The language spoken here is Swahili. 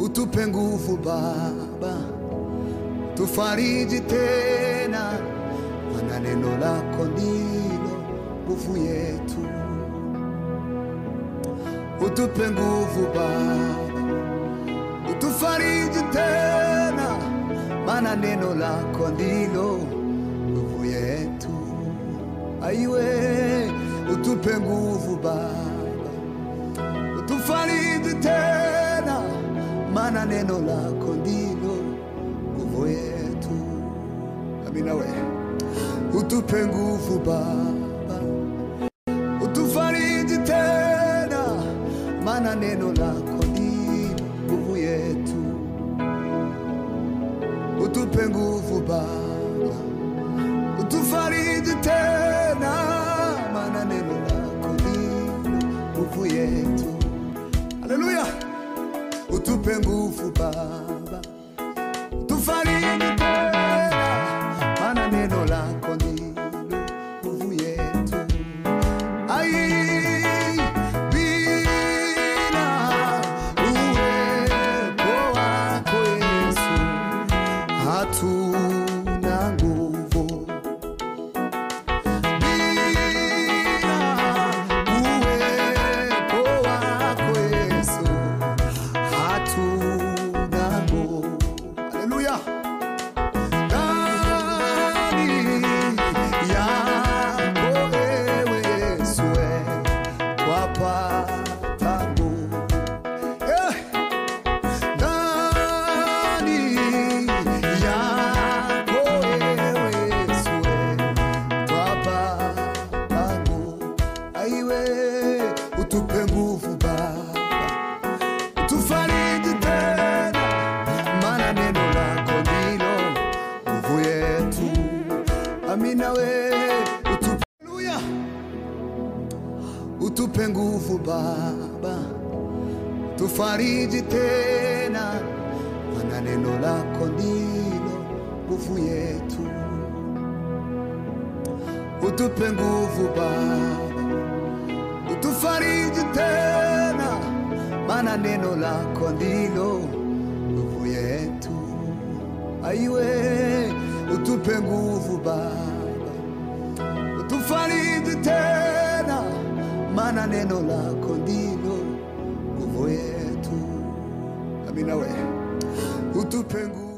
utupe nguvu Baba, tufariji tena, maana neno lako ndilo nguvu yetu. Utupe nguvu Baba, utufariji tena, maana neno lako ndilo nguvu yetu. Aiwe, utupe nguvu Baba, utufariji tena, maana neno lako ndilo nguvu yetu. Amina we. Utupe nguvu Baba, utufariji tena, maana neno lako ndilo nguvu yetu. Utupe nguvu Baba, utufariji tena, maana neno lako ndilo nguvu yetu. Haleluya. Utupe nguvu Baba, utufariji tena, maana neno lako ndilo nguvu yetu. Ai, bila uwepo wako Yesu hatuna nguvu. Bila uwepo wako Yesu hatuna nguvu. Haleluya. Ndani yako ewe Yesu twapata nguvu. Ndani yako ewe Yesu twapata nguvu. Aiwe, utupe nguvu Baba, utufariji tena, maana neno lako ndilo nguvu yetu. Amina we. Utupe, haleluya, utupe nguvu Baba, tufariji tena, maana neno lako ndilo nguvu yetu. Utupe nguvu Baba, utufariji tena, maana neno lako ndilo nguvu yetu. Aiwe, utupe nguvu Baba, utufariji tena, maana neno lako ndilo nguvu yetu. Amina we. Utupe nguvu.